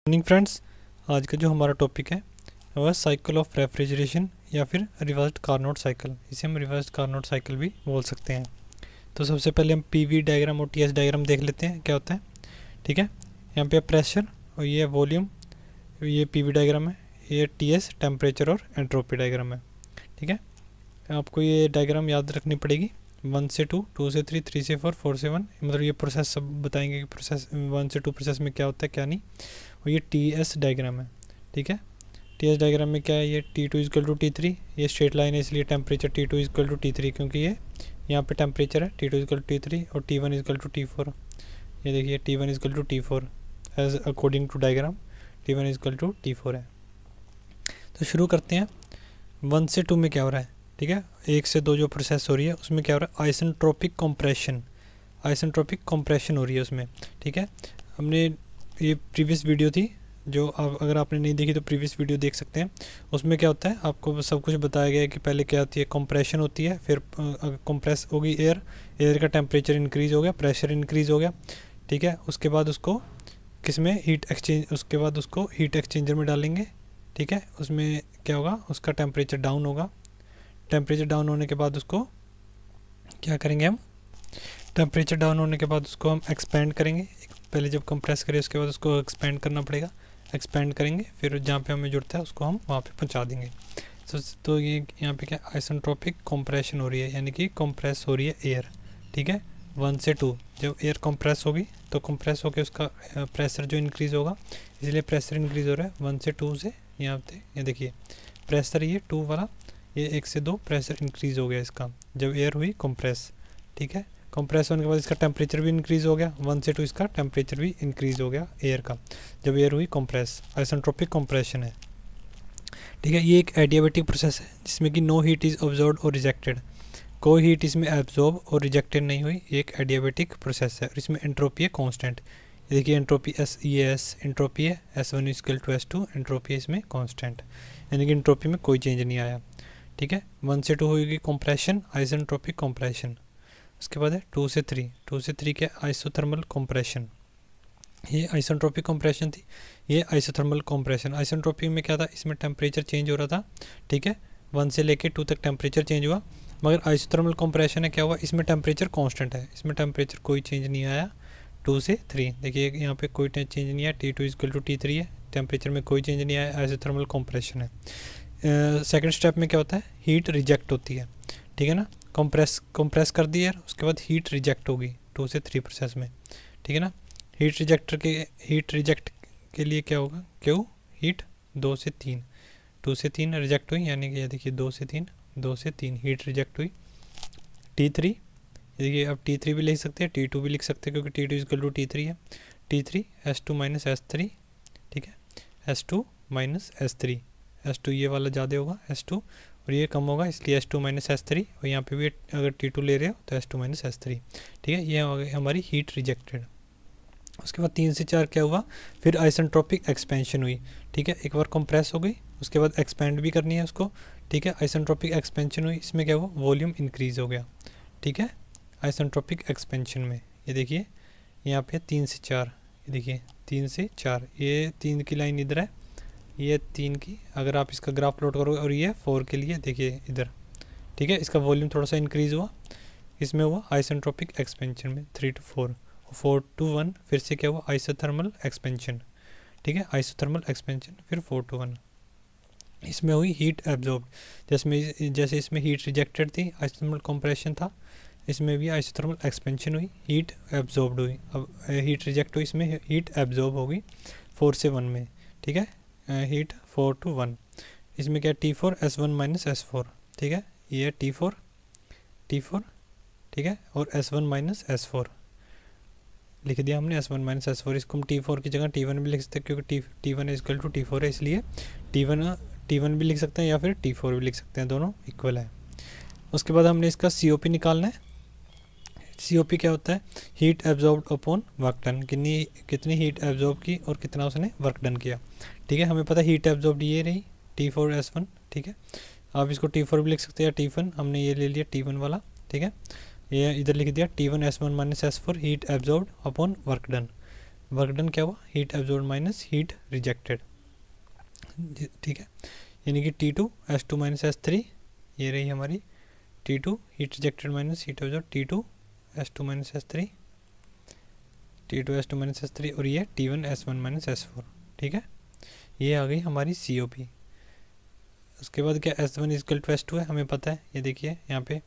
Morning friends, आज का जो हमारा टॉपिक है वह साइकिल ऑफ रेफ्रिजरेशन या फिर रिवर्स्ड कार्नोट साइकिल। इसे हम रिवर्स्ड कार्नोट साइकिल भी बोल सकते हैं। तो सबसे पहले हम पीवी डायग्राम और टीएस डायग्राम देख लेते हैं क्या होता है। ठीक है, यहाँ पे प्रेशर और ये वॉल्यूम, ये पीवी डायग्राम है, ये टीएस टेम्परेचर और एंट्रोपी डायग्राम है। ठीक है, आपको ये डायग्राम याद रखनी पड़ेगी। 1 से 2, 2 से 3, 3 से 4, 4 से 1, मतलब ये प्रोसेस सब बताएंगे कि प्रोसेस 1 से 2 प्रोसेस में क्या होता है क्या नहीं। और ये टी एस डायग्राम है। ठीक है, टी एस डायग्राम में क्या है, ये T2 इक्वल टू T3, ये स्ट्रेट लाइन है इसलिए temperature T2 equal to T3, क्योंकि ये यहाँ पे टेम्परेचर है T2 इक्वल टू T3 और T1 इक्वल टू T4। ये देखिए T1 equal to T4 as according to diagram T1 equal to T4 है। तो शुरू करते हैं। 1 से 2 में क्या हो रहा है। ठीक है, 1 से 2 जो प्रोसेस हो रही है उसमें क्या हो रहा है, आइसेंट्रोपिक कंप्रेशन, आइसेंट्रोपिक कंप्रेशन हो रही है उसमें। ठीक है, हमने ये प्रीवियस वीडियो थी जो अगर आपने नहीं देखी तो प्रीवियस वीडियो देख सकते हैं। उसमें क्या होता है आपको सब कुछ बताया गया है कि पहले क्या होती है, कंप्रेशन होती है, फिर कंप्रेस होगी एयर, एयर का टेम्परेचर इंक्रीज़ हो गया, प्रेशर इंक्रीज़ हो गया। ठीक है, उसके बाद उसको किस में हीट एक्सचेंज, उसके बाद उसको हीट एक्सचेंजर में डालेंगे। ठीक है, उसमें क्या होगा, उसका टेम्परेचर डाउन होगा। टेम्परेचर डाउन होने के बाद उसको क्या करेंगे हम, टेम्परेचर डाउन होने के बाद उसको हम एक्सपेंड करेंगे। पहले जब कंप्रेस करें उसके बाद उसको एक्सपेंड करना पड़ेगा, एक्सपेंड करेंगे, फिर जहाँ पे हमें जरूरत है उसको हम वहाँ पे पहुँचा देंगे। तो ये यहाँ पे क्या आइसेंट्रोपिक कंप्रेशन हो रही है, यानी कि कंप्रेस हो रही है एयर। ठीक है, 1 से 2 जब एयर कंप्रेस होगी तो कंप्रेस होकर उसका प्रेशर जो इंक्रीज़ होगा, इसलिए प्रेशर इंक्रीज़ हो रहा है 1 से 2 से। यहाँ पे ये देखिए प्रेशर, ये 2 वाला, ये 1 से 2 प्रेशर इंक्रीज़ हो गया इसका जब एयर हुई कंप्रेस। ठीक है, कंप्रेस होने के बाद इसका टेम्परेचर भी इंक्रीज़ हो गया, 1 से 2 इसका टेम्परेचर भी इंक्रीज़ हो गया एयर का जब एयर हुई कंप्रेस। आइसेंट्रोपिक कंप्रेशन है। ठीक है, ये एक एडियाबैटिक प्रोसेस है जिसमें कि नो हीट इज़ ऑब्जर्व्ड और रिजेक्टेड, कोई हीट इसमें एब्जॉर्ब और रिजेक्टेड नहीं हुई। एक एडियाबैटिक प्रोसेस है और इसमें एंट्रोपी है कांस्टेंट। ये देखिए एंट्रोपी एस एंट्रोपी है, S1 equal to S2, entropy है इसमें कांस्टेंट, यानी कि एंट्रोपी में कोई चेंज नहीं आया। ठीक है, 1 से 2 होगी कंप्रेशन, आइसेंट्रोपिक कंप्रेशन। उसके बाद है 2 से 3, 2 से 3 के आइसोथर्मल कंप्रेशन। ये आइसेंट्रोपिक कंप्रेशन थी, ये आइसोथर्मल कंप्रेशन। आइसेंट्रोपिक में क्या था, इसमें टेम्परेचर चेंज हो रहा था। ठीक है, 1 से लेके 2 तक टेम्परेचर चेंज हुआ, मगर आइसोथर्मल कंप्रेशन है क्या हुआ, इसमें टेम्परेचर कांस्टेंट है, इसमें टेम्परेचर कोई चेंज नहीं आया। 2 से 3 देखिए यहाँ पे कोई चेंज नहीं आया, T2 इक्वल टू T3 है, टेम्परेचर में कोई चेंज नहीं आया, आइसोथर्मल कंप्रेशन है। सेकंड स्टेप में क्या होता है, हीट रिजेक्ट होती है। ठीक है ना, कंप्रेस कर दी यार, उसके बाद हीट रिजेक्ट होगी 2 से 3 प्रोसेस में। ठीक है ना, हीट रिजेक्ट के लिए क्या होगा, क्यों हीट 2 से 3, 2 से 3 रिजेक्ट हुई, यानी कि ये देखिए 2 से 3 हीट रिजेक्ट हुई। T3 देखिए, अब T3 भी लिख सकते हैं, T2 भी लिख सकते हैं, क्योंकि T2 इक्वल टू T3 है। T3 S2 minus S3। ठीक है, S2 माइनस S3, S2 ये वाला ज़्यादा होगा S2 और ये कम होगा, इसलिए S2 माइनस S3। और यहाँ पे भी अगर T2 ले रहे हो तो S2 माइनस S3। ठीक है, ये हो गई हमारी हीट रिजेक्टेड। उसके बाद 3 से 4 क्या हुआ, फिर आइसेंट्रोपिक एक्सपेंशन हुई। ठीक है, एक बार कंप्रेस हो गई, उसके बाद एक्सपेंड भी करनी है उसको। ठीक है, आइसेंट्रोपिक एक्सपेंशन हुई, इसमें क्या हुआ, वॉल्यूम इंक्रीज़ हो गया। ठीक है, आइसेंट्रोपिक एक्सपेंशन में ये देखिए यहाँ पे 3 से 4, ये देखिए 3 से 4, ये 3 की लाइन इधर है, ये 3 की, अगर आप इसका ग्राफ प्लॉट करोगे, और ये 4 के लिए देखिए इधर। ठीक है, इसका वॉल्यूम थोड़ा सा इंक्रीज़ हुआ, इसमें हुआ आइसेंट्रोपिक एक्सपेंशन में 3 to 4, 4 to 1, फिर से क्या हुआ, आइसोथर्मल एक्सपेंशन। ठीक है, आइसोथर्मल एक्सपेंशन, फिर 4 to 1, इसमें हुई हीट एब्जॉर्ब। जैसे इसमें हीट रिजेक्टेड थी, आइसोथर्मल कंप्रेशन था, इसमें भी आइसोथर्मल एक्सपेंशन हुई, हीट एब्जॉर्ब्ड हुई। अब हीट रिजेक्ट हुई, इसमें हीट एब्जॉर्ब होगी 4 से 1 में। ठीक है, हीट 4 to 1, इसमें क्या T4 S1 माइनस S4। ठीक है, ये T4 ठीक है, और S1 माइनस S4 लिख दिया हमने, S1 माइनस S4। इसको हम T4 की जगह T1 भी लिख सकते हैं, क्योंकि T1 इक्वल टू T4 है, इसलिए T1 भी लिख सकते हैं या फिर T4 भी लिख सकते हैं, दोनों इक्वल है। उसके बाद हमने इसका COP निकालना है। COP क्या होता है, heat absorbed upon work done, कितनी हीट एब्जॉर्ब की और कितना उसने वर्क डन किया। ठीक है, हमें पता है हीट एब्जॉर्ब्ड ये रही T4 S1। ठीक है, आप इसको T4 भी लिख सकते हैं या T1, हमने ये ले लिया T1 वाला। ठीक है, ये इधर लिख दिया T1 S1 minus S4 heat absorbed upon work done. Work done क्या हुआ, heat absorb minus heat rejected, ठीक है। यानी कि T2 S2 माइनस S3, ये रही हमारी T2 heat rejected minus heat absorb, T2 S2 minus S3, T2 S2 minus S3, और ये T1 S1 माइनस S4, ठीक है। ये आ गई हमारी COP। उसके बाद क्या S1 इजकल टू S2 है, हमें पता है, ये देखिए यहाँ पे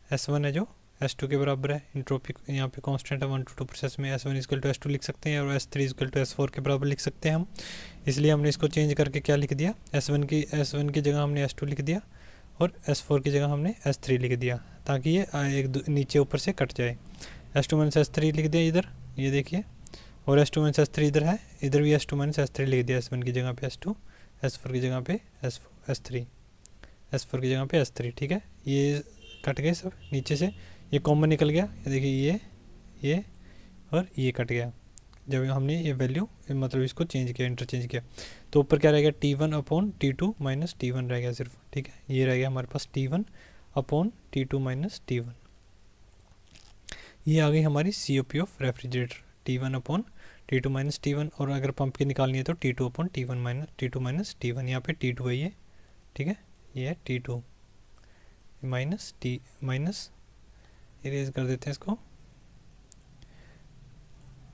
S1 है जो S2 के बराबर है, इंट्रोपी यहाँ पे कांस्टेंट है 1 to 2 प्रोसेस में, S1 इजकल टू S2 लिख सकते हैं और S3 इजकल टू S4 के बराबर लिख सकते हैं हम। इसलिए हमने इसको चेंज करके क्या लिख दिया, S1 की जगह हमने S2 लिख दिया और S4 की जगह हमने S3 लिख दिया, ताकि ये नीचे ऊपर से कट जाए। S2 माइनस S3 लिख दिया इधर, ये देखिए, और S2 माइनस S3 इधर है, इधर भी S2 माइनस S3 लिख दिया, S1 की जगह पे S2, S4 की जगह पे S3, S4 की जगह पे S3, ठीक है। ये कट गए सब नीचे से, ये कॉमन निकल गया, ये देखिए ये और ये कट गया जब हमने ये वैल्यू मतलब इसको चेंज किया, इंटरचेंज किया। तो ऊपर क्या रह गया, T1 upon T2 minus T1 रह गया सिर्फ, ठीक है। ये रह गया हमारे पास T1 upon T2 minus T1। ये आ गई हमारी COP of refrigerator, T1 upon T2 minus T1, और अगर पंप की निकालनी है तो T2 upon T2 minus T1, यहाँ पे T2 है ये, ठीक है। ये है T2 माइनस इरेज कर देते हैं इसको,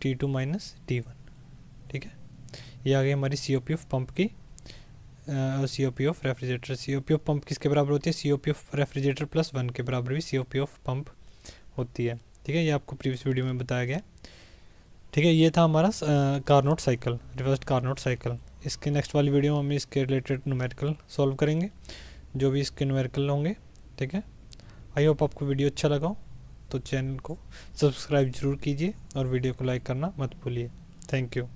T2 माइनस T1, ठीक है। ये आ गई हमारी COP ऑफ पंप की, COP of refrigerator. COP of pump किसके बराबर होती है, COP ऑफ रेफ्रिजरेटर प्लस 1 के बराबर भी COP ऑफ पंप होती है, ठीक है। ये आपको प्रीवियस वीडियो में बताया गया, ठीक है। ये था हमारा Carnot cycle, reversed Carnot cycle. इसके नेक्स्ट वाली वीडियो में हम इसके रिलेटेड न्यूमेरिकल सॉल्व करेंगे, जो भी इसके न्यूमेरिकल होंगे, ठीक है। आई होप आपको वीडियो अच्छा लगा हो, तो चैनल को सब्सक्राइब जरूर कीजिए और वीडियो को लाइक करना मत भूलिए। Thank you.